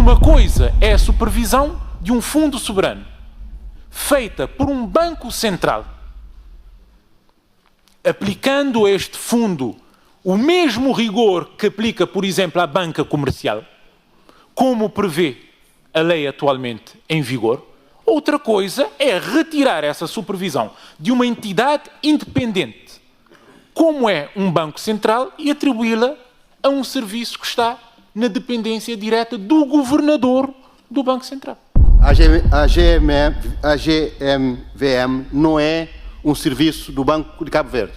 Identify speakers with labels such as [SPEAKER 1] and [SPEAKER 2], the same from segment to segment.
[SPEAKER 1] uma coisa é a supervisão de um fundo soberano, feita por um banco central, aplicando a este fundo o mesmo rigor que aplica, por exemplo, à banca comercial, como prevê a lei atualmente em vigor. Outra coisa é retirar essa supervisão de uma entidade independente, como é um banco central, e atribuí-la a um serviço que está na dependência direta do governador do Banco Central.
[SPEAKER 2] A GMVM não é um serviço do Banco de Cabo Verde.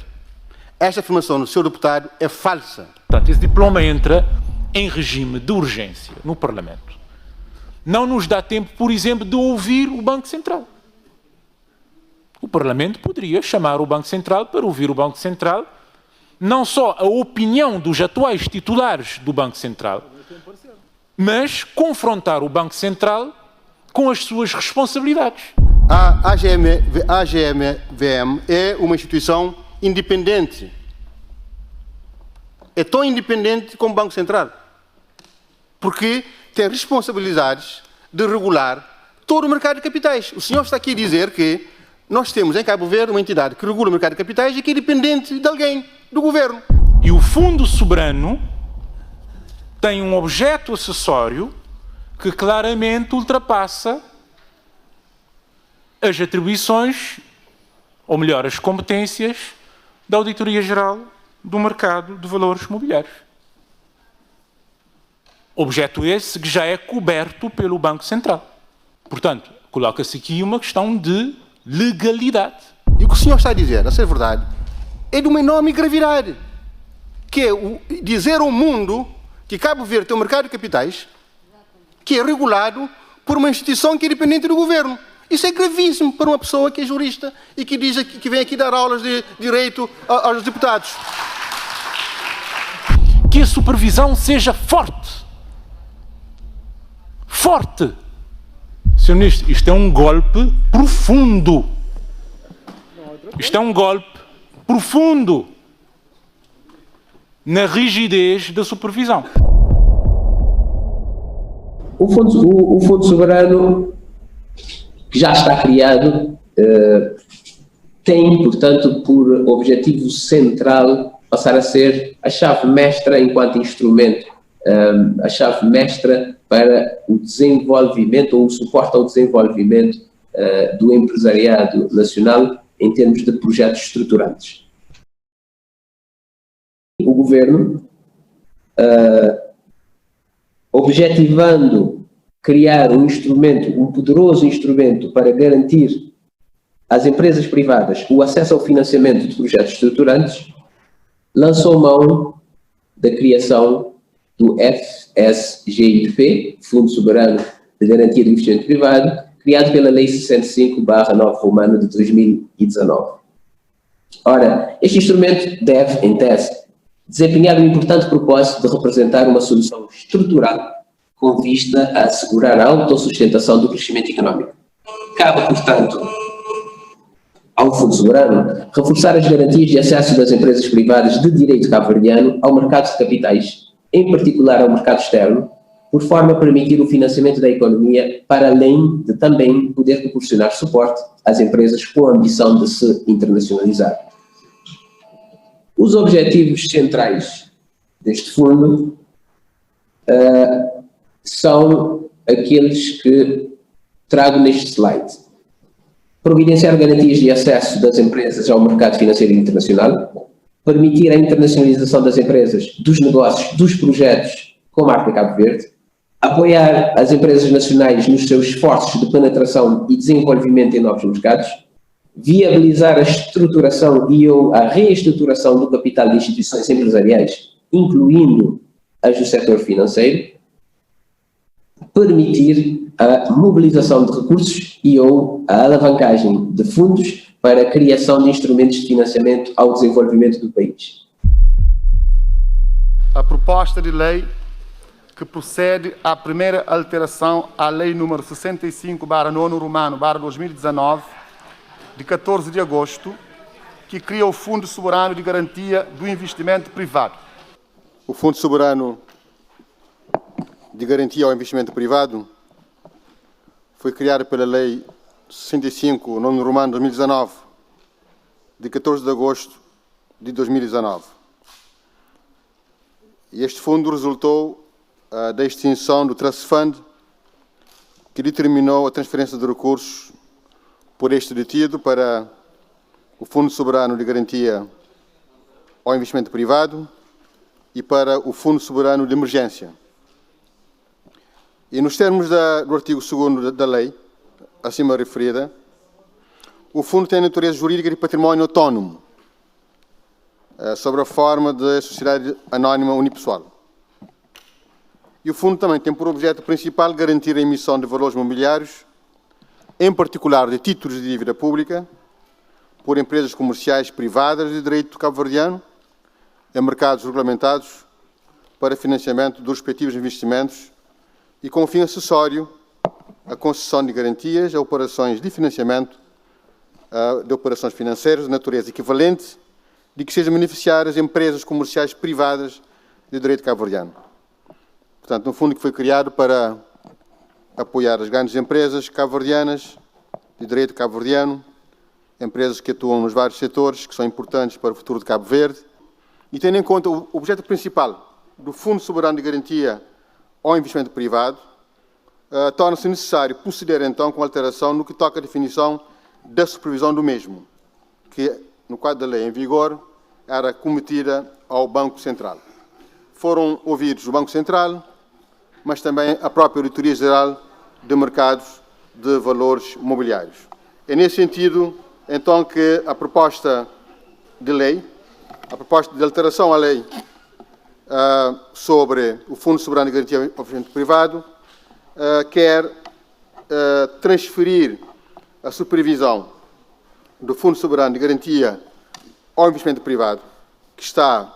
[SPEAKER 2] Esta afirmação do Sr. Deputado é falsa.
[SPEAKER 1] Portanto, esse diploma entra em regime de urgência no Parlamento. Não nos dá tempo, por exemplo, de ouvir o Banco Central. O Parlamento poderia chamar o Banco Central para ouvir o Banco Central, não só a opinião dos atuais titulares do Banco Central, mas confrontar o Banco Central com as suas responsabilidades.
[SPEAKER 2] A AGMVM é uma instituição independente. É tão independente como o Banco Central. Porque tem responsabilidades de regular todo o mercado de capitais. O senhor está aqui a dizer que nós temos em Cabo Verde uma entidade que regula o mercado de capitais e que é dependente de alguém, do governo.
[SPEAKER 1] E o Fundo Soberano tem um objeto acessório que claramente ultrapassa as atribuições, ou melhor, as competências da Auditoria Geral do Mercado de Valores Mobiliários. Objeto esse que já é coberto pelo Banco Central. Portanto, coloca-se aqui uma questão de legalidade.
[SPEAKER 2] E o que o senhor está a dizer, a ser verdade, é de uma enorme gravidade, que é dizer ao mundo que Cabo Verde tem um mercado de capitais que é regulado por uma instituição que é dependente do governo. Isso é gravíssimo para uma pessoa que é jurista e que diz que vem aqui dar aulas de direito aos deputados.
[SPEAKER 1] Que a supervisão seja forte. Forte. Sr. Ministro, isto é um golpe profundo. Isto é um golpe profundo na rigidez da supervisão.
[SPEAKER 3] O Fundo Soberano, que já está criado, tem, portanto, por objetivo central passar a ser a chave mestra enquanto instrumento, a chave mestra para o desenvolvimento ou o suporte ao desenvolvimento do empresariado nacional em termos de projetos estruturantes. O Governo, objetivando criar um instrumento, um poderoso instrumento para garantir às empresas privadas o acesso ao financiamento de projetos estruturantes, lançou mão da criação do FSGIP, Fundo Soberano de Garantia do Investimento Privado, criado pela Lei 65/9 Romano de 2019. Ora, este instrumento deve, em tese, desempenhar um importante propósito de representar uma solução estrutural com vista a assegurar a autossustentação do crescimento económico. Cabe, portanto, ao Fundo Soberano reforçar as garantias de acesso das empresas privadas de direito cabo-verdiano ao mercado de capitais, em particular ao mercado externo, por forma a permitir o financiamento da economia para além de também poder proporcionar suporte às empresas com a ambição de se internacionalizar. Os objetivos centrais deste fundo são aqueles que trago neste slide. Providenciar garantias de acesso das empresas ao mercado financeiro internacional, permitir a internacionalização das empresas, dos negócios, dos projetos com marca Cabo Verde, apoiar as empresas nacionais nos seus esforços de penetração e desenvolvimento em novos mercados, viabilizar a estruturação e ou a reestruturação do capital de instituições empresariais, incluindo as do setor financeiro, permitir a mobilização de recursos e ou a alavancagem de fundos para a criação de instrumentos de financiamento ao desenvolvimento do país.
[SPEAKER 2] A proposta de lei que procede à primeira alteração à Lei número 65/9 Romano/2019, de 14 de agosto, que cria o Fundo Soberano de Garantia do Investimento Privado. O Fundo Soberano de Garantia ao Investimento Privado foi criada pela Lei 65, nome romano 2019, de 14 de agosto de 2019. E este fundo resultou da extinção do Trust Fund, que determinou a transferência de recursos por este detido para o Fundo Soberano de Garantia ao Investimento Privado e para o Fundo Soberano de Emergência. E nos termos do artigo 2º da lei, acima referida, o fundo tem natureza jurídica de património autónomo, sobre a forma de sociedade anónima unipessoal. E o fundo também tem por objeto principal garantir a emissão de valores mobiliários, em particular de títulos de dívida pública, por empresas comerciais privadas de direito cabo-verdiano, em mercados regulamentados para financiamento dos respectivos investimentos e com fim acessório a concessão de garantias a operações de financiamento de operações financeiras de natureza equivalente de que sejam beneficiárias empresas comerciais privadas de direito cabo-verdiano. Portanto, um fundo que foi criado para apoiar as grandes empresas cabo-verdianas de direito cabo-verdiano, empresas que atuam nos vários setores que são importantes para o futuro de Cabo Verde, e tendo em conta o objeto principal do Fundo Soberano de Garantia ao Investimento Privado, torna-se necessário proceder então com alteração no que toca à definição da supervisão do mesmo, que, no quadro da lei em vigor, era cometida ao Banco Central. Foram ouvidos o Banco Central, mas também a própria Auditoria Geral de Mercados de Valores Mobiliários. É nesse sentido, então, que a proposta de lei, a proposta de alteração à lei sobre o Fundo Soberano de Garantia ao Investimento Privado, quer transferir a supervisão do Fundo Soberano de Garantia ao Investimento Privado, que está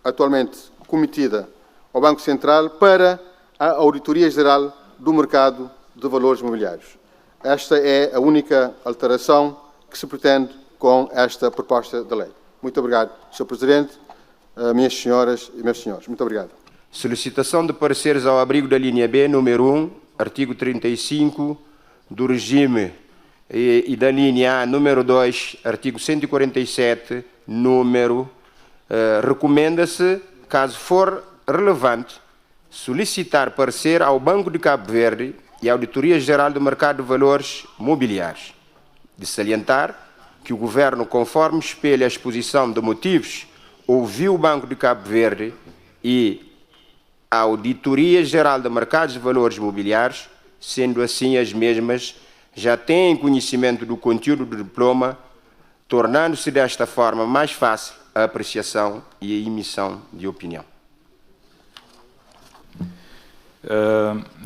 [SPEAKER 2] atualmente cometida ao Banco Central, para a Auditoria Geral do Mercado de Valores Mobiliários. Esta é a única alteração que se pretende com esta proposta de lei. Muito obrigado, Sr. Presidente, minhas senhoras e meus senhores. Muito obrigado.
[SPEAKER 4] Solicitação de pareceres ao abrigo da linha B, número 1, artigo 35, do regime e da linha A, número 2, artigo 147, número. Recomenda-se, caso for relevante, solicitar parecer ao Banco de Cabo Verde e à Auditoria Geral do Mercado de Valores Mobiliários. De salientar que o Governo, conforme espelha a exposição de motivos, ouviu o Banco de Cabo Verde e a Auditoria Geral de Mercados de Valores Mobiliários, sendo assim as mesmas já têm conhecimento do conteúdo do diploma, tornando-se desta forma mais fácil a apreciação e a emissão de opinião.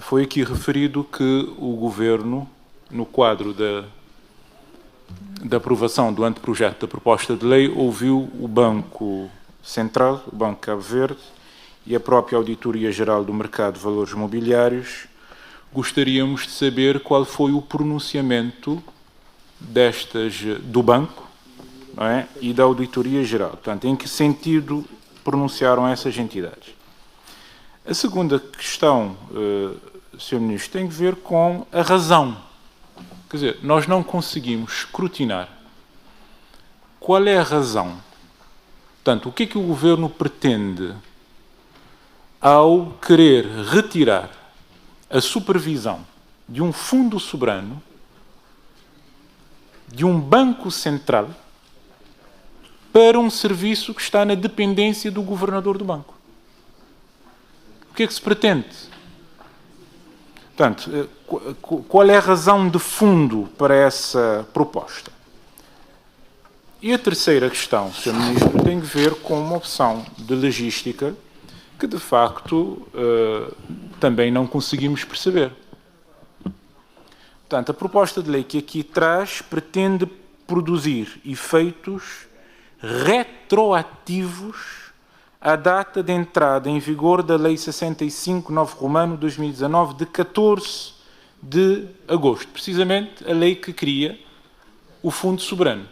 [SPEAKER 1] Foi aqui referido que o Governo, no quadro da aprovação do anteprojeto da proposta de lei, ouviu o Banco Central, o Banco Cabo Verde e a própria Auditoria Geral do Mercado de Valores Mobiliários. Gostaríamos de saber qual foi o pronunciamento do Banco, não é? E da Auditoria Geral. Portanto, em que sentido pronunciaram essas entidades? A segunda questão, Sr. Ministro, tem a ver com a razão. Quer dizer, nós não conseguimos escrutinar qual é a razão. Portanto, o que é que o Governo pretende ao querer retirar a supervisão de um fundo soberano, de um banco central, para um serviço que está na dependência do governador do banco? O que é que se pretende? Portanto, qual é a razão de fundo para essa proposta? E a terceira questão, Sr. Ministro, tem a ver com uma opção de logística que, de facto, também não conseguimos perceber. Portanto, a proposta de lei que aqui traz pretende produzir efeitos retroativos à data de entrada em vigor da Lei 65, 9 Romano, 2019, de 14 de agosto. Precisamente a lei que cria o Fundo Soberano.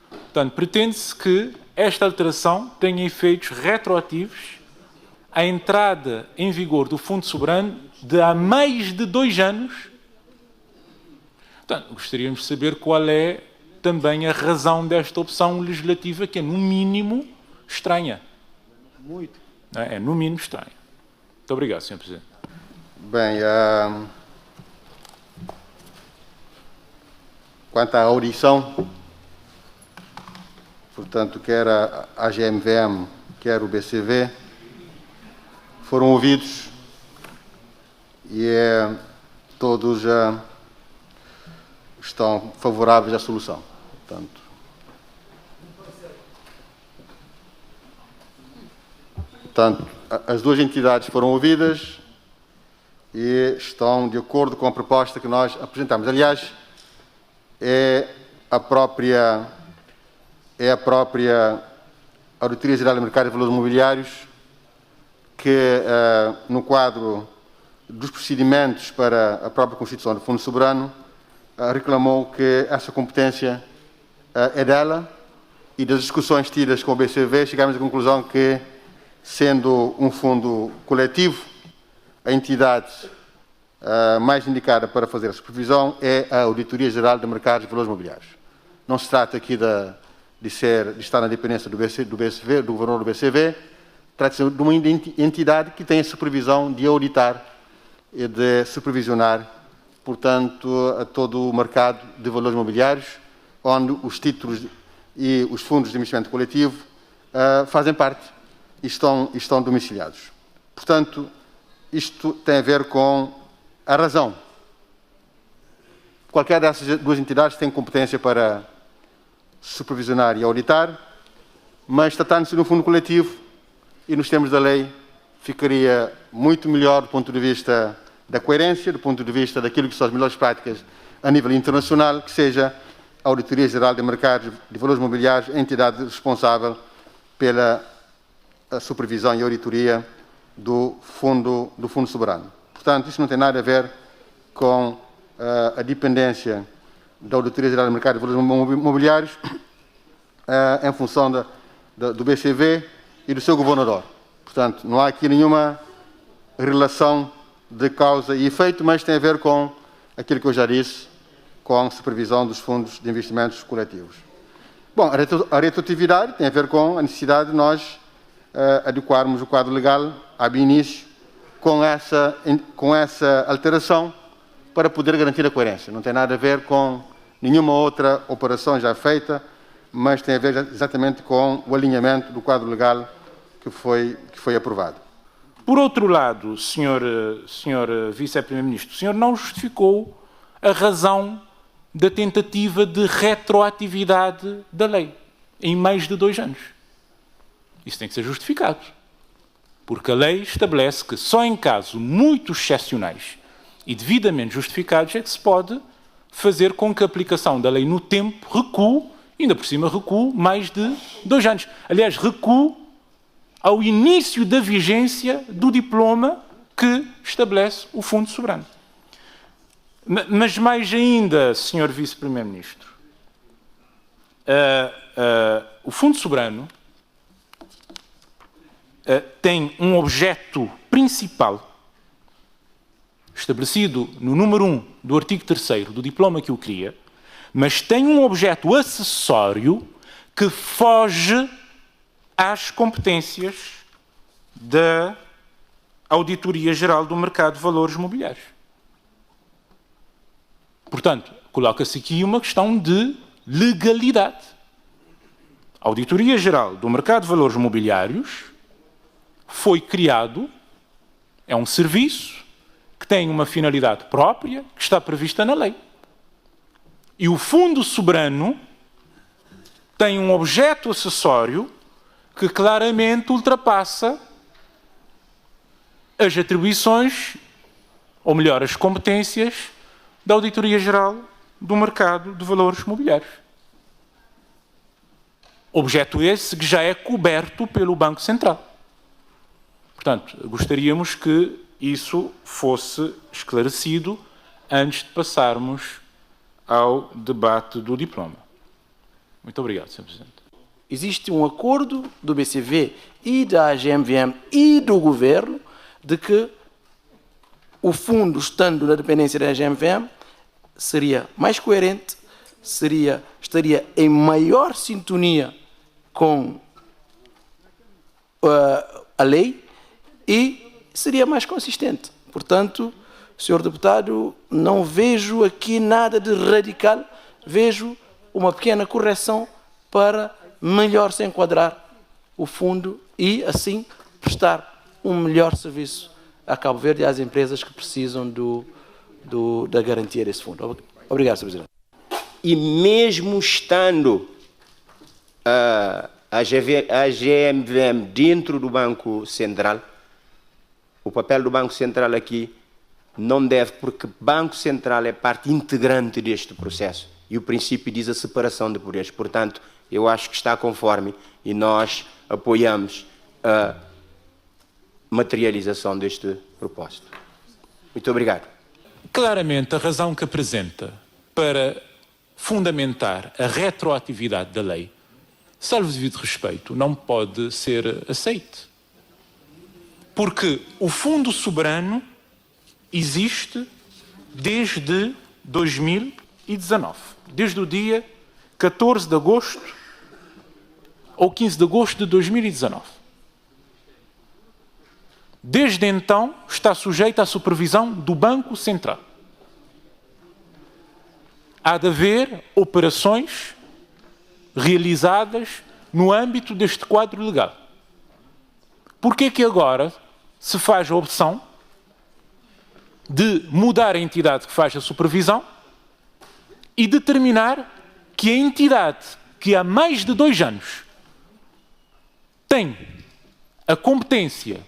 [SPEAKER 1] Portanto, pretende-se que esta alteração tenha efeitos retroativos a entrada em vigor do Fundo Soberano de há mais de 2 anos. Portanto, gostaríamos de saber qual é também a razão desta opção legislativa, que é, no mínimo, estranha. Muito. É, no mínimo, estranha. Muito obrigado, Sr. Presidente.
[SPEAKER 2] Bem, quanto à audição, portanto, quer a GMVM, quer o BCV, foram ouvidos e todos estão favoráveis à solução. Portanto, as duas entidades foram ouvidas e estão de acordo com a proposta que nós apresentamos. Aliás, é a própria Auditoria Geral do Mercado de Valores Imobiliários que, no quadro dos procedimentos para a própria constituição do Fundo Soberano, reclamou que essa competência é dela, e das discussões tidas com o BCV chegamos à conclusão que, sendo um fundo coletivo, a entidade mais indicada para fazer a supervisão é a Auditoria Geral de Mercados de Valores Imobiliários. Não se trata aqui de estar na dependência do BCV, do governador do BCV, trata-se de uma entidade que tem a supervisão de auditar e de supervisionar, portanto, a todo o mercado de valores imobiliários, onde os títulos e os fundos de investimento coletivo fazem parte e estão domiciliados. Portanto, isto tem a ver com a razão. Qualquer dessas duas entidades tem competência para supervisionar e auditar, mas tratando-se de um fundo coletivo e nos termos da lei, ficaria muito melhor do ponto de vista da coerência, do ponto de vista daquilo que são as melhores práticas a nível internacional, que seja a Auditoria Geral de Mercados de Valores Imobiliários, a entidade responsável pela supervisão e auditoria do Fundo Soberano. Portanto, isso não tem nada a ver com a dependência da Auditoria Geral de Mercados de Valores Imobiliários em função do BCV e do seu governador. Portanto, não há aqui nenhuma relação de causa e efeito, mas tem a ver com aquilo que eu já disse, com a supervisão dos fundos de investimentos coletivos. Bom, a retroatividade tem a ver com a necessidade de nós adequarmos o quadro legal ab início com essa alteração para poder garantir a coerência. Não tem nada a ver com nenhuma outra operação já feita, mas tem a ver exatamente com o alinhamento do quadro legal que foi aprovado.
[SPEAKER 1] Por outro lado, Sr. Vice-Primeiro-Ministro, o senhor não justificou a razão da tentativa de retroatividade da lei em mais de 2 anos. Isso tem que ser justificado, porque a lei estabelece que só em casos muito excepcionais e devidamente justificados é que se pode fazer com que a aplicação da lei no tempo recue, ainda por cima recue mais de 2 anos. Aliás, recue ao início da vigência do diploma que estabelece o Fundo Soberano. Mas mais ainda, Sr. Vice-Primeiro-Ministro, o Fundo Soberano tem um objeto principal estabelecido no número 1 do artigo 3º do diploma que o cria, mas tem um objeto acessório que foge às competências da Auditoria Geral do Mercado de Valores Imobiliários. Portanto, coloca-se aqui uma questão de legalidade. A Auditoria Geral do Mercado de Valores Imobiliários foi criado, é um serviço que tem uma finalidade própria, que está prevista na lei. E o Fundo Soberano tem um objeto acessório que claramente ultrapassa as atribuições, ou melhor, as competências da Auditoria Geral do Mercado de Valores Imobiliários. Objeto esse que já é coberto pelo Banco Central. Portanto, gostaríamos que isso fosse esclarecido antes de passarmos ao debate do diploma. Muito obrigado, Sr. Presidente.
[SPEAKER 5] Existe um acordo do BCV e da AGMVM e do Governo de que o fundo, estando na dependência da AGMVM, seria mais coerente, estaria em maior sintonia com a lei e seria mais consistente. Portanto, Sr. Deputado, não vejo aqui nada de radical, vejo uma pequena correção para melhor se enquadrar o fundo e, assim, prestar um melhor serviço a Cabo Verde e às empresas que precisam da garantia desse fundo. Obrigado, Sr. Presidente.
[SPEAKER 4] E mesmo estando a GMVM dentro do Banco Central, o papel do Banco Central aqui não deve, porque o Banco Central é parte integrante deste processo e o princípio diz a separação de poderes. Portanto, eu acho que está conforme e nós apoiamos a materialização deste propósito. Muito obrigado.
[SPEAKER 1] Claramente, a razão que apresenta para fundamentar a retroatividade da lei, salvo o devido respeito, não pode ser aceite. Porque o Fundo Soberano existe desde 2019, desde o dia 14 de agosto ou 15 de agosto de 2019. Desde então está sujeito à supervisão do Banco Central. Há de haver operações realizadas no âmbito deste quadro legal. Por que é que agora se faz a opção de mudar a entidade que faz a supervisão e determinar que a entidade que há mais de 2 anos tem a competência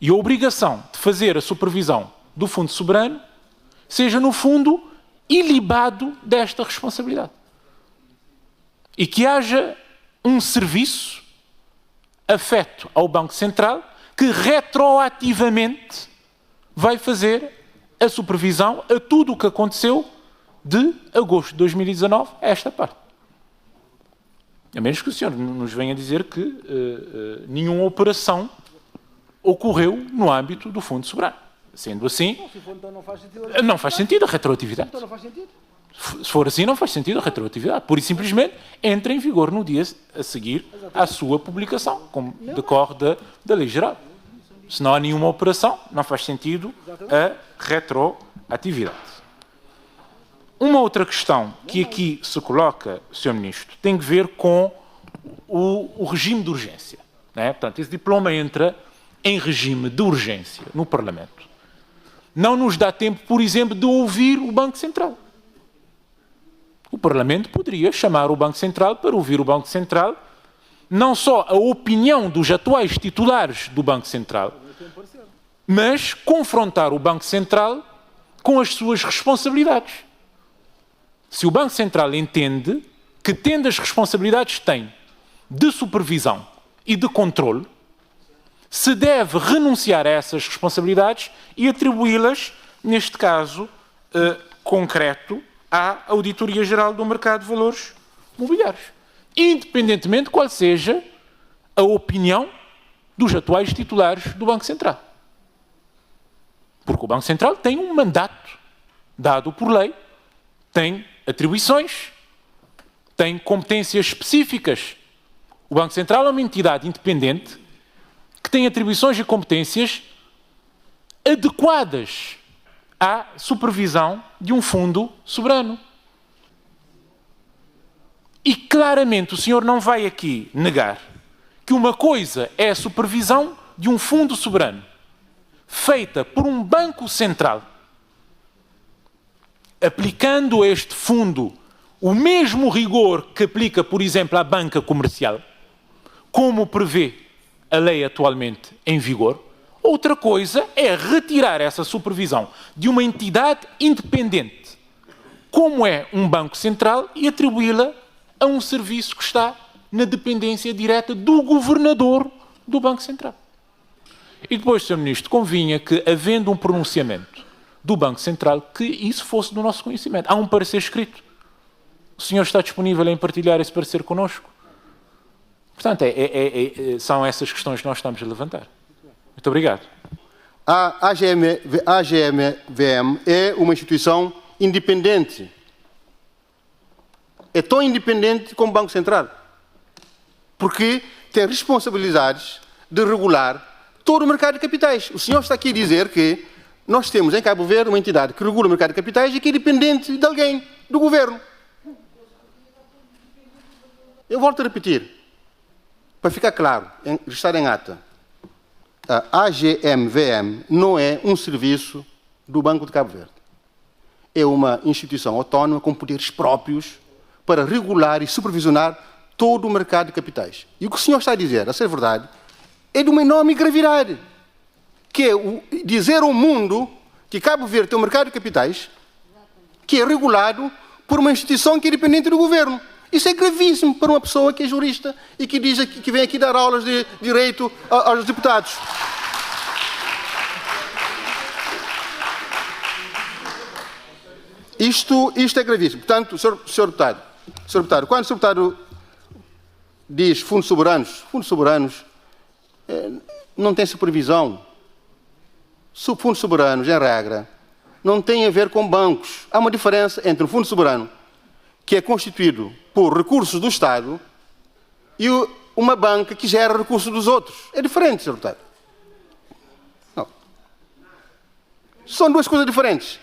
[SPEAKER 1] e a obrigação de fazer a supervisão do Fundo Soberano seja, no fundo, ilibado desta responsabilidade? E que haja um serviço afeto ao Banco Central que retroativamente vai fazer a supervisão a tudo o que aconteceu de agosto de 2019 a esta parte. A menos que o senhor nos venha dizer que nenhuma operação ocorreu no âmbito do Fundo Soberano. Sendo assim, não faz sentido a retroatividade. Se for assim, não faz sentido a retroatividade. Pura e simplesmente entra em vigor no dia a seguir à sua publicação, como decorre da Lei Geral. Se não há nenhuma operação, não faz sentido a retroatividade. Uma outra questão que aqui se coloca, Sr. Ministro, tem a ver com o regime de urgência. Né? Portanto, esse diploma entra em regime de urgência no Parlamento. Não nos dá tempo, por exemplo, de ouvir o Banco Central. O Parlamento poderia chamar o Banco Central para ouvir o Banco Central, não só a opinião dos atuais titulares do Banco Central, mas confrontar o Banco Central com as suas responsabilidades. Se o Banco Central entende que, tendo as responsabilidades que tem de supervisão e de controle, se deve renunciar a essas responsabilidades e atribuí-las, neste caso concreto, à Auditoria Geral do Mercado de Valores Mobiliários, independentemente de qual seja a opinião dos atuais titulares do Banco Central. Porque o Banco Central tem um mandato dado por lei, tem atribuições, tem competências específicas. O Banco Central é uma entidade independente que tem atribuições e competências adequadas à supervisão de um fundo soberano. E claramente o senhor não vai aqui negar que uma coisa é a supervisão de um fundo soberano feita por um Banco Central, aplicando a este fundo o mesmo rigor que aplica, por exemplo, à banca comercial, como prevê a lei atualmente em vigor. Outra coisa é retirar essa supervisão de uma entidade independente, como é um Banco Central, e atribuí-la a um serviço que está na dependência direta do governador do Banco Central. E depois, Sr. Ministro, convinha que, havendo um pronunciamento do Banco Central, que isso fosse do nosso conhecimento. Há um parecer escrito. O senhor está disponível em partilhar esse parecer connosco? Portanto, são essas questões que nós estamos a levantar. Muito obrigado.
[SPEAKER 2] A AGMVM é uma instituição independente. É tão independente como o Banco Central. Porque tem responsabilidades de regular todo o mercado de capitais. O senhor está aqui a dizer que nós temos em Cabo Verde uma entidade que regula o mercado de capitais e que é dependente de alguém, do governo. Eu volto a repetir, para ficar claro, estar em ata, a AGMVM não é um serviço do Banco de Cabo Verde. É uma instituição autónoma com poderes próprios para regular e supervisionar todo o mercado de capitais. E o que o senhor está a dizer, a ser verdade, é de uma enorme gravidade, que é dizer ao mundo que Cabo Verde tem um mercado de capitais que é regulado por uma instituição que é dependente do governo. Isso é gravíssimo para uma pessoa que é jurista e que diz que vem aqui dar aulas de direito aos deputados. Isto é gravíssimo. Portanto, Sr. Deputado, quando o Sr. Deputado diz fundos soberanos não tem supervisão. Fundos soberanos, em regra, não têm a ver com bancos. Há uma diferença entre um fundo soberano, que é constituído por recursos do Estado, e uma banca que gera recursos dos outros. É diferente, Sr. Deputado. Não. São duas coisas diferentes.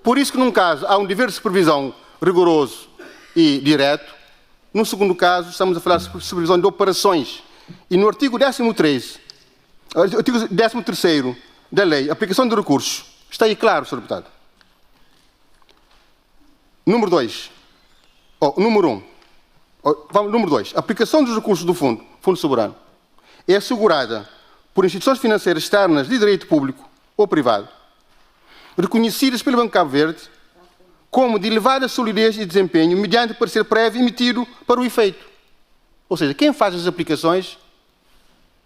[SPEAKER 2] Por isso que, num caso, há um dever de supervisão rigoroso e direto. No segundo caso, estamos a falar de supervisão de operações. E no artigo 13º da lei, aplicação de recursos, está aí claro, Sr. Deputado. Número 2. Número 1. Número 2. A aplicação dos recursos do Fundo Soberano é assegurada por instituições financeiras externas de direito público ou privado, reconhecidas pelo Banco de Cabo Verde como de elevada solidez e desempenho, mediante parecer prévio emitido para o efeito. Ou seja, quem faz as aplicações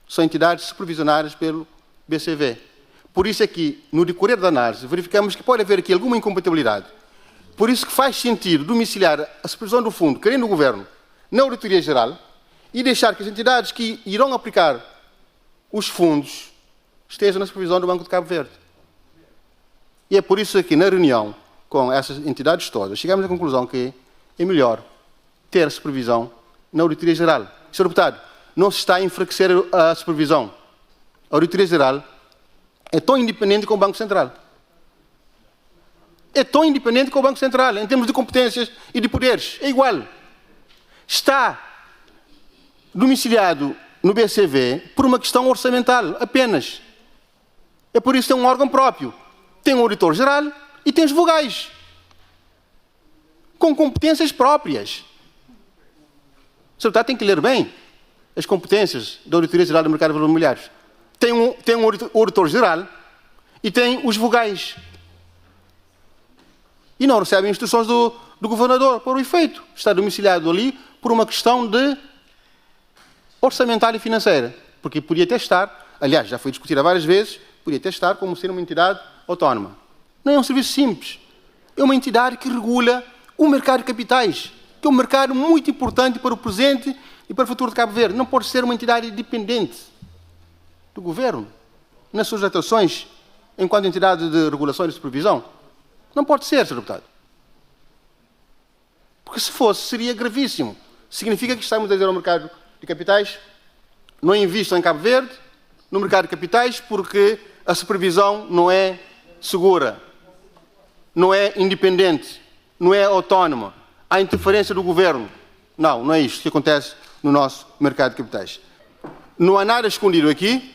[SPEAKER 2] são entidades supervisionadas pelo BCV. Por isso é que, no decorrer da análise, verificamos que pode haver aqui alguma incompatibilidade. Por isso que faz sentido domiciliar a supervisão do fundo, querendo o governo, na Auditoria Geral, e deixar que as entidades que irão aplicar os fundos estejam na supervisão do Banco de Cabo Verde. E é por isso que, na reunião com essas entidades todas, chegamos à conclusão que é melhor ter a supervisão na Auditoria Geral. Sr. Deputado, não se está a enfraquecer a supervisão. A Auditoria Geral é tão independente como o Banco Central. É tão independente como o Banco Central, em termos de competências e de poderes. É igual. Está domiciliado no BCV por uma questão orçamental, apenas. É por isso que tem um órgão próprio. Tem um auditor-geral e tem os vogais. Com competências próprias. O Sr. tem que ler bem as competências da Auditoria Geral do Mercado de Valores Imobiliários. Tem um auditor-geral e tem os vogais. E não recebe instruções do governador, por o efeito. Está domiciliado ali por uma questão de orçamental e financeira. Porque podia até estar, aliás, já foi discutida várias vezes, podia até estar como ser uma entidade autónoma. Não é um serviço simples. É uma entidade que regula o mercado de capitais, que é um mercado muito importante para o presente e para o futuro de Cabo Verde. Não pode ser uma entidade dependente do governo nas suas atuações enquanto entidade de regulação e de supervisão. Não pode ser, Sr. Deputado. Porque se fosse, seria gravíssimo. Significa que estamos a dizer ao mercado de capitais: não invistam em Cabo Verde, no mercado de capitais, porque a supervisão não é segura, não é independente, não é autónoma. Há interferência do governo. Não, não é isto que acontece no nosso mercado de capitais. Não há nada escondido aqui,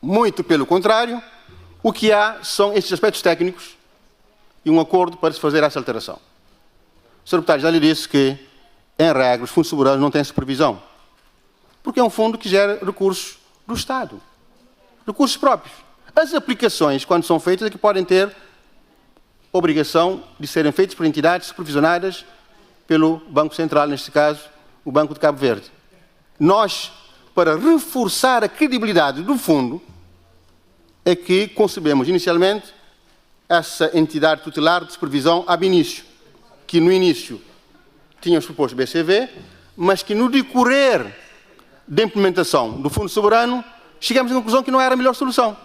[SPEAKER 2] muito pelo contrário. O que há são estes aspectos técnicos e um acordo para se fazer essa alteração. O Sr. Deputado já lhe disse que, em regra, os fundos soberanos não têm supervisão, porque é um fundo que gera recursos do Estado, recursos próprios. As aplicações, quando são feitas, é que podem ter obrigação de serem feitas por entidades supervisionadas pelo Banco Central, neste caso, o Banco de Cabo Verde. Nós, para reforçar a credibilidade do fundo, é que concebemos inicialmente essa entidade tutelar de supervisão ab início, que no início tínhamos proposto BCV, mas que no decorrer de implementação do Fundo Soberano, chegamos à conclusão que não era a melhor solução.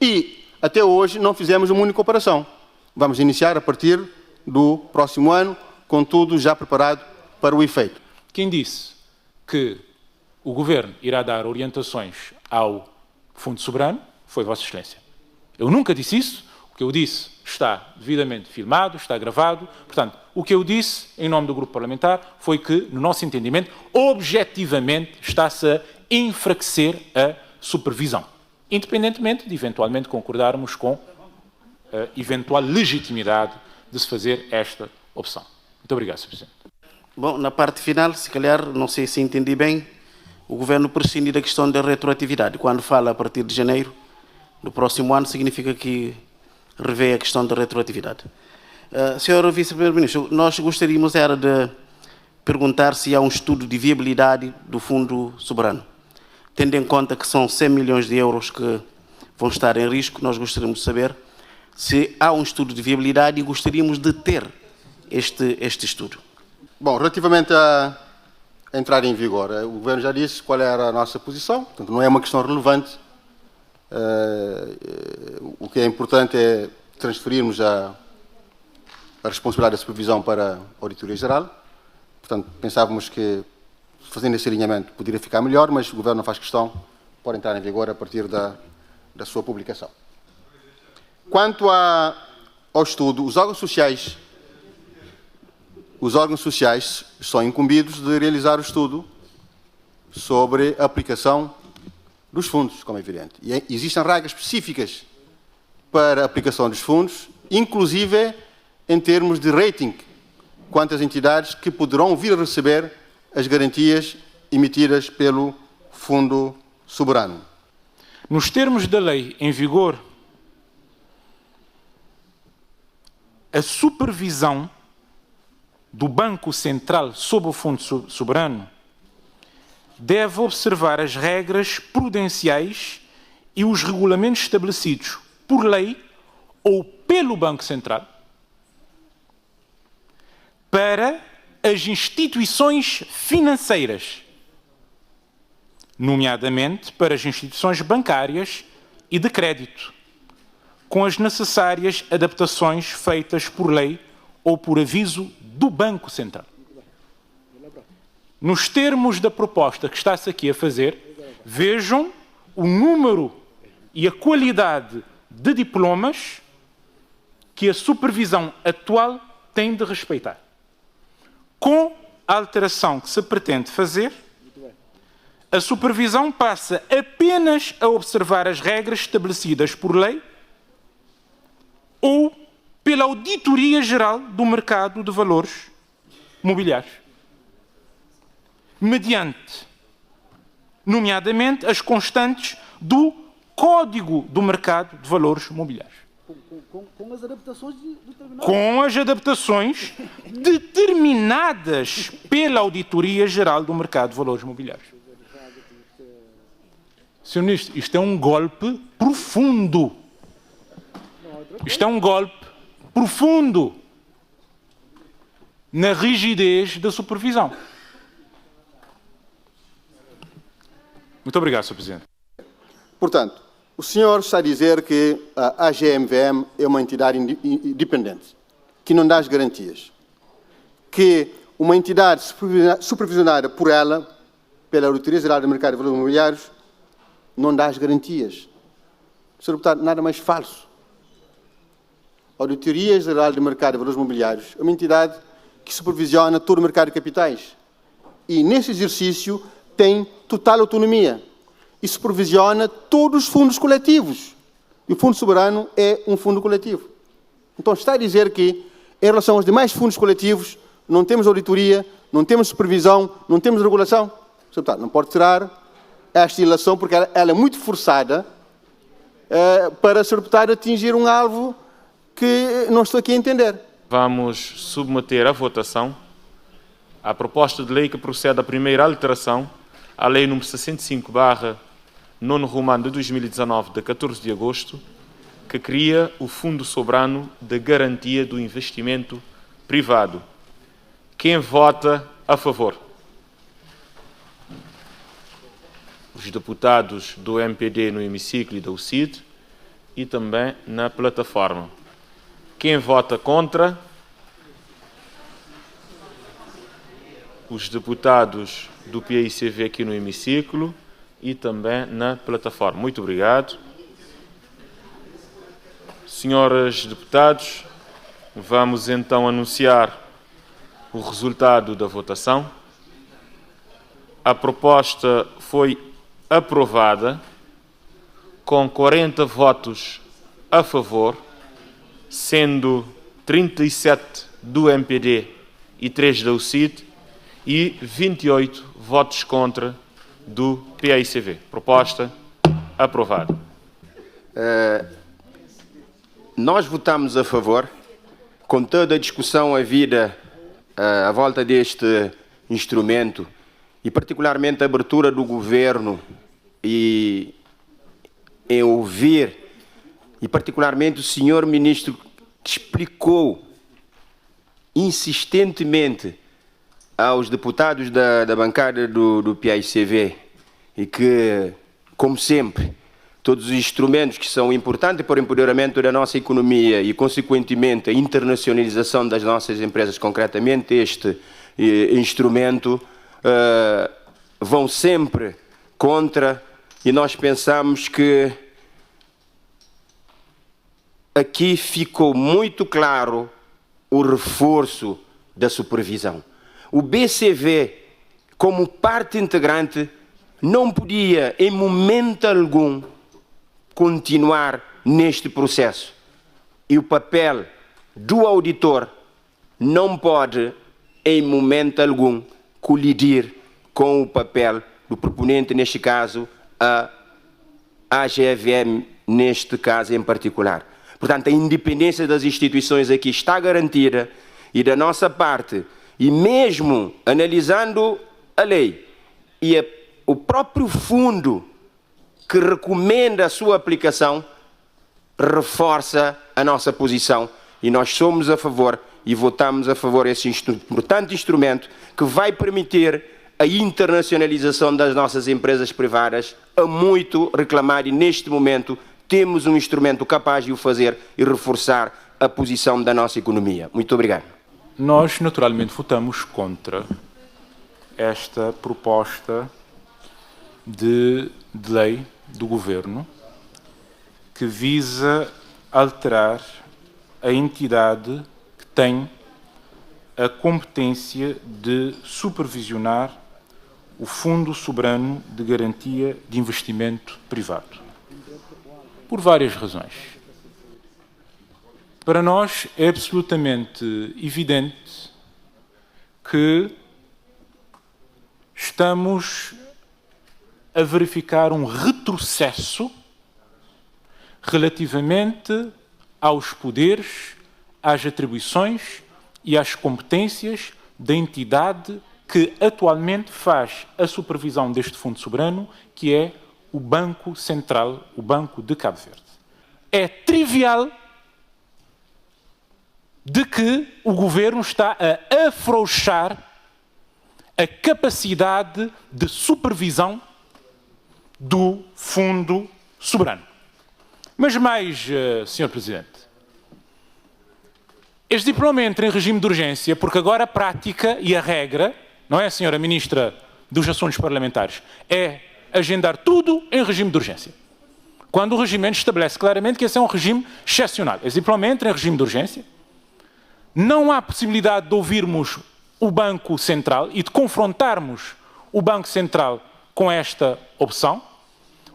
[SPEAKER 2] E, até hoje, não fizemos uma única operação. Vamos iniciar a partir do próximo ano, com tudo já preparado para o efeito.
[SPEAKER 1] Quem disse que o Governo irá dar orientações ao Fundo Soberano foi Vossa Excelência. Eu nunca disse isso. O que eu disse está devidamente filmado, está gravado. Portanto, o que eu disse, em nome do Grupo Parlamentar, foi que, no nosso entendimento, objetivamente está-se a enfraquecer a supervisão, independentemente de, eventualmente, concordarmos com a eventual legitimidade de se fazer esta opção. Muito obrigado, Sr. Presidente.
[SPEAKER 5] Bom, na parte final, se calhar, não sei se entendi bem, o Governo prescinde da questão da retroatividade. Quando fala a partir de janeiro do próximo ano, significa que revê a questão da retroatividade. Sr. Vice-Primeiro-Ministro, nós gostaríamos era de perguntar se há um estudo de viabilidade do Fundo Soberano. Tendo em conta que são 100 milhões de euros que vão estar em risco, nós gostaríamos de saber se há um estudo de viabilidade e gostaríamos de ter este estudo.
[SPEAKER 2] Bom, relativamente a entrar em vigor, o Governo já disse qual era a nossa posição, portanto não é uma questão relevante. O que é importante é transferirmos a responsabilidade da supervisão para a Auditoria Geral. Portanto, pensávamos que, fazendo esse alinhamento, poderia ficar melhor, mas o Governo não faz questão, pode entrar em vigor a partir da sua publicação. Quanto ao estudo, os órgãos sociais são incumbidos de realizar o estudo sobre a aplicação dos fundos, como é evidente. E existem regras específicas para a aplicação dos fundos, inclusive em termos de rating, quanto às entidades que poderão vir a receber as garantias emitidas pelo Fundo Soberano.
[SPEAKER 1] Nos termos da lei em vigor, a supervisão do Banco Central sobre o Fundo Soberano deve observar as regras prudenciais e os regulamentos estabelecidos por lei ou pelo Banco Central para as instituições financeiras, nomeadamente para as instituições bancárias e de crédito, com as necessárias adaptações feitas por lei ou por aviso do Banco Central. Nos termos da proposta que está-se aqui a fazer, vejam o número e a qualidade de diplomas que a supervisão atual tem de respeitar. Com a alteração que se pretende fazer, a supervisão passa apenas a observar as regras estabelecidas por lei ou pela Auditoria Geral do Mercado de Valores Mobiliários, mediante, nomeadamente, as constantes do Código do Mercado de Valores Mobiliários.
[SPEAKER 6] Com as adaptações determinadas.
[SPEAKER 1] Com as adaptações determinadas pela Auditoria Geral do Mercado de Valores Mobiliários. Sr. Ministro, isto é um golpe profundo. Isto é um golpe profundo na rigidez da supervisão. Muito obrigado, Sr. Presidente.
[SPEAKER 2] Portanto, o senhor está a dizer que a AGMVM é uma entidade independente, que não dá as garantias, que uma entidade supervisionada por ela, pela Auditoria Geral do Mercado de Valores Imobiliários, não dá as garantias. Sr. Deputado, nada mais falso. A Auditoria Geral do Mercado de Valores Imobiliários é uma entidade que supervisiona todo o mercado de capitais e, nesse exercício, tem total autonomia e supervisiona todos os fundos coletivos. E o Fundo Soberano é um fundo coletivo. Então, está a dizer que, em relação aos demais fundos coletivos, não temos auditoria, não temos supervisão, não temos regulação? Sr. Deputado, não pode tirar esta ilação, porque ela é muito forçada para, Sr. Deputado, atingir um alvo que não estou aqui a entender.
[SPEAKER 7] Vamos submeter à votação a proposta de lei que procede à primeira alteração à Lei nº 65/9 Romano de 2019, de 14 de agosto, que cria o Fundo Soberano de Garantia do Investimento Privado. Quem vota a favor? os deputados do MPD no hemiciclo e da UCID e também na plataforma. Quem vota contra? Os deputados do PAICV aqui no hemiciclo e também na plataforma. Muito obrigado. Senhoras deputados, vamos então anunciar o resultado da votação. A proposta foi aprovada com 40 votos a favor, sendo 37 do MPD e 3 da UCID e 28 votos contra do PAICV. Proposta aprovada.
[SPEAKER 4] Nós votamos a favor, com toda a discussão havida à volta deste instrumento e particularmente a abertura do governo e em ouvir, e particularmente o senhor ministro que explicou insistentemente aos deputados da bancada do PAICV e que, como sempre, todos os instrumentos que são importantes para o empoderamento da nossa economia e, consequentemente, a internacionalização das nossas empresas, concretamente este instrumento, vão sempre contra, e nós pensamos que aqui ficou muito claro o reforço da supervisão. O BCV, como parte integrante, não podia, em momento algum, continuar neste processo. E o papel do auditor não pode, em momento algum, colidir com o papel do proponente, neste caso, a AGVM, neste caso em particular. Portanto, a independência das instituições aqui está garantida e, da nossa parte, e mesmo analisando a lei e o próprio fundo que recomenda a sua aplicação, reforça a nossa posição e nós somos a favor e votamos a favor desse importante instrumento que vai permitir a internacionalização das nossas empresas privadas, a muito reclamar, e neste momento temos um instrumento capaz de o fazer e reforçar a posição da nossa economia. Muito obrigado.
[SPEAKER 1] Nós, naturalmente, votamos contra esta proposta de lei do Governo que visa alterar a entidade que tem a competência de supervisionar o Fundo Soberano de Garantia de Investimento Privado. Por várias razões. Para nós é absolutamente evidente que estamos a verificar um retrocesso relativamente aos poderes, às atribuições e às competências da entidade que atualmente faz a supervisão deste Fundo Soberano, que é o Banco Central, o Banco de Cabo Verde. É trivial de que o Governo está a afrouxar a capacidade de supervisão do Fundo Soberano. Mas mais, Sr. Presidente, este diploma entra em regime de urgência porque agora a prática e a regra, não é, Sra. Ministra dos Assuntos Parlamentares, é agendar tudo em regime de urgência. Quando o regimento estabelece claramente que esse é um regime excepcional. Esse diploma entra em regime de urgência. Não há possibilidade de ouvirmos o Banco Central e de confrontarmos o Banco Central com esta opção.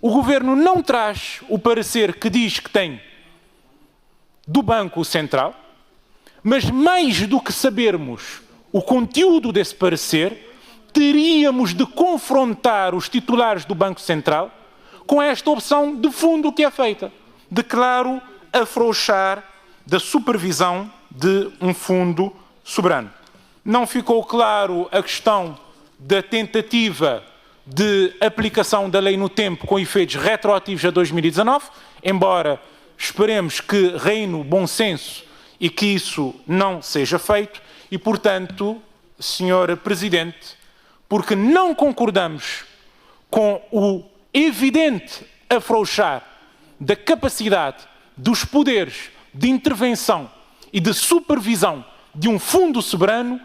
[SPEAKER 1] O Governo não traz o parecer que diz que tem do Banco Central, mas mais do que sabermos o conteúdo desse parecer, teríamos de confrontar os titulares do Banco Central com esta opção de fundo que é feita, de claro afrouxar da supervisão de um fundo soberano. Não ficou claro a questão da tentativa de aplicação da lei no tempo com efeitos retroativos a 2019, embora esperemos que reine o bom senso e que isso não seja feito, e, portanto, Sr. Presidente, porque não concordamos com o evidente afrouxar da capacidade dos poderes de intervenção e de supervisão de um fundo soberano,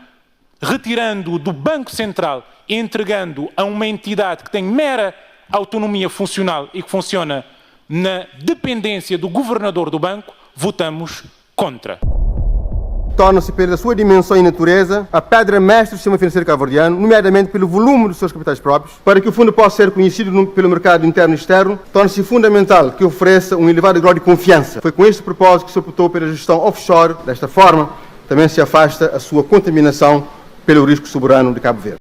[SPEAKER 1] retirando-o do Banco Central e entregando a uma entidade que tem mera autonomia funcional e que funciona na dependência do governador do banco, votamos contra.
[SPEAKER 2] Torna-se, pela sua dimensão e natureza, a pedra mestre do sistema financeiro cabo-verdiano, nomeadamente pelo volume dos seus capitais próprios. Para que o fundo possa ser conhecido pelo mercado interno e externo, torna-se fundamental que ofereça um elevado grau de confiança. Foi com este propósito que se optou pela gestão offshore. Desta forma, também se afasta a sua contaminação pelo risco soberano de Cabo Verde.